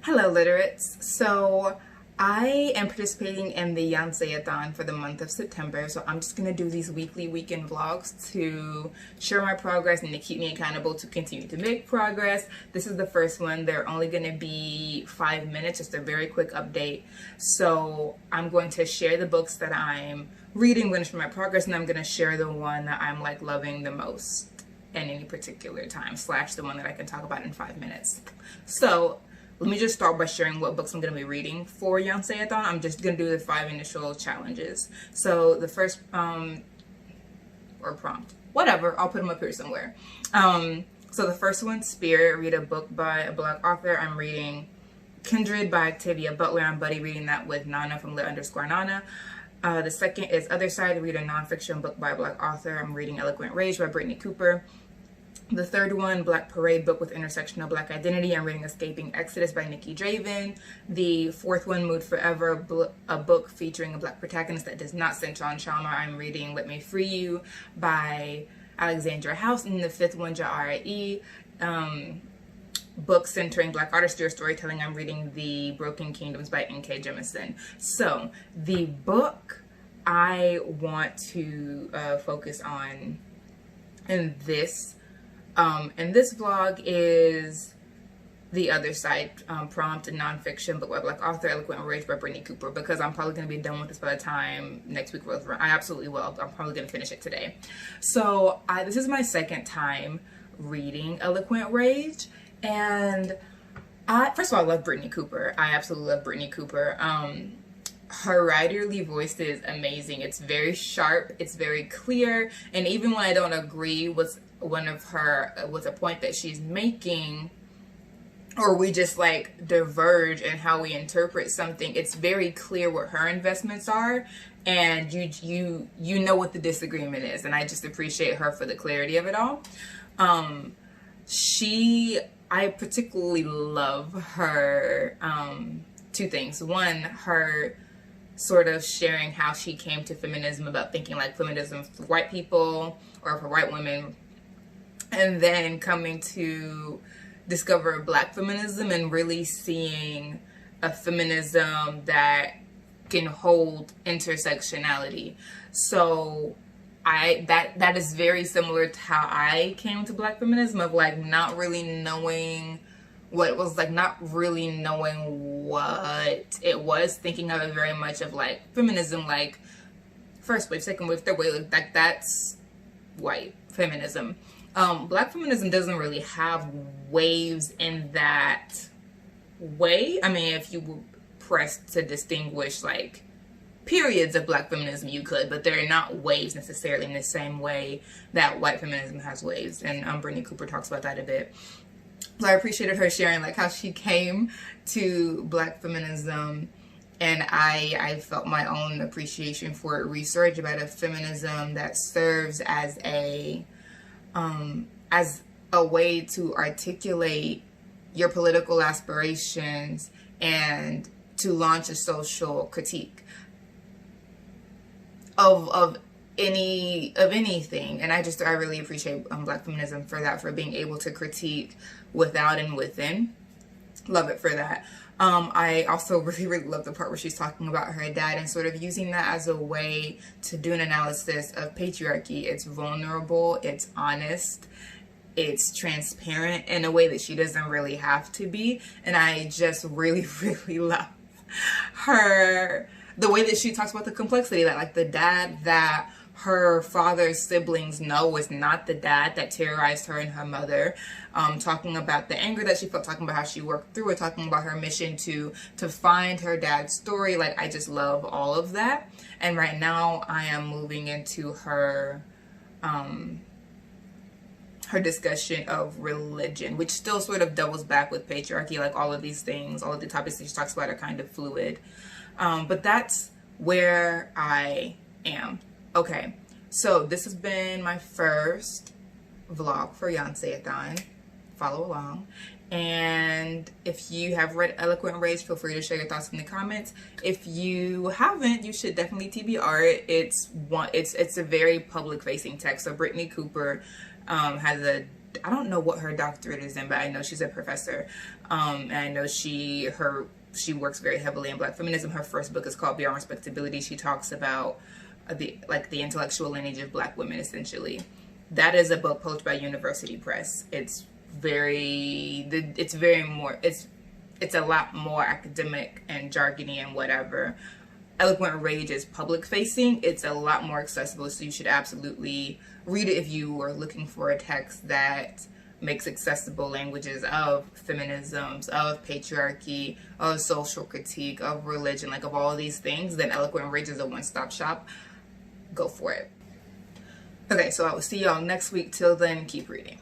Hello, Literates. So I am participating in the Yonce-a-thon for the month of September. So I'm just going to do these weekly weekend vlogs to share my progress and to keep me accountable to continue to make progress. This is the first one. They're only going to be 5 minutes, just a very quick update. So I'm going to share the books that I'm reading, I'm going to share my progress, and I'm going to share the one that I'm like loving the most in any particular time, / the one that I can talk about in 5 minutes. So let me just start by sharing what books I'm going to be reading for Yonce-a-thon. I'm just going to do the 5 initial challenges. So the first, or prompt, whatever, I'll put them up here somewhere. So the first one, Spirit, read a book by a Black author. I'm reading Kindred by Octavia Butler. I'm buddy reading that with Nana from lit_Nana. The second is Other Side, read a nonfiction book by a Black author. I'm reading Eloquent Rage by Brittany Cooper. The third one, Black Parade, book with intersectional Black identity. I'm reading Escaping Exodus by Nikki Draven. The fourth one, Mood Forever, a book featuring a Black protagonist that does not center on trauma. I'm reading Let Me Free You by Alexandra House. And the fifth one, Ja'are, book centering Black artistry or storytelling. I'm reading The Broken Kingdoms by N.K. Jemisin. So the book I want to focus on in this vlog is The Other Side, prompt, a nonfiction book by Black author, Eloquent Rage by Brittany Cooper, because I'm probably going to be done with this by the time next week rolls around. I absolutely will. I'm probably going to finish it today. So this is my second time reading Eloquent Rage, and first of all, I love Brittany Cooper. I absolutely love Brittany Cooper. Her writerly voice is amazing. It's very sharp, it's very clear, and even when I don't agree with with a point that she's making, or we just like diverge in how we interpret something, it's very clear what her investments are, and you know what the disagreement is, and I just appreciate her for the clarity of it all. I particularly love her two things. One, her sort of sharing how she came to feminism, about thinking like feminism for white people or for white women, and then coming to discover Black feminism and really seeing a feminism that can hold intersectionality. So that is very similar to how I came to Black feminism, of like not really knowing what it was, like not really knowing what it was, thinking of it very much of like feminism, like first wave, second wave, third wave, like that's white feminism. Black feminism doesn't really have waves in that way. I mean, if you were pressed to distinguish like periods of Black feminism, you could, but they're not waves necessarily in the same way that white feminism has waves. And Brittany Cooper talks about that a bit. So I appreciated her sharing like how she came to Black feminism, and I felt my own appreciation for it. Research about a feminism that serves as a way to articulate your political aspirations and to launch a social critique of anything. And I really appreciate Black feminism for that, for being able to critique without and within. Love it for that. I also really love the part where she's talking about her dad and sort of using that as a way to do an analysis of patriarchy. It's vulnerable, it's honest, it's transparent in a way that she doesn't really have to be. And I just really love the way that she talks about the complexity, that like the dad that her father's siblings know was not the dad that terrorized her and her mother, talking about the anger that she felt, talking about how she worked through it, talking about her mission to find her dad's story. Like, I just love all of that. And right now I am moving into her discussion of religion, which still sort of doubles back with patriarchy. Like, all of these things, all of the topics that she talks about are kind of fluid. But that's where I am. Okay, so this has been my first vlog for Yonce-a-thon. Follow along. And if you have read Eloquent Rage, feel free to share your thoughts in the comments. If you haven't, you should definitely TBR it. It's a very public facing text. So Brittany Cooper has a I don't know what her doctorate is in, but I know she's a professor. And I know she works very heavily in Black feminism. Her first book is called Beyond Respectability. She talks about the intellectual lineage of Black women, essentially. That is a book published by University Press. It's a lot more academic and jargony and whatever. Eloquent Rage is public facing. It's a lot more accessible, so you should absolutely read it if you are looking for a text that makes accessible languages of feminisms, of patriarchy, of social critique, of religion, like of all these things. Then Eloquent Rage is a one-stop shop. Go for it. Okay, so I will see y'all next week. Till then, keep reading.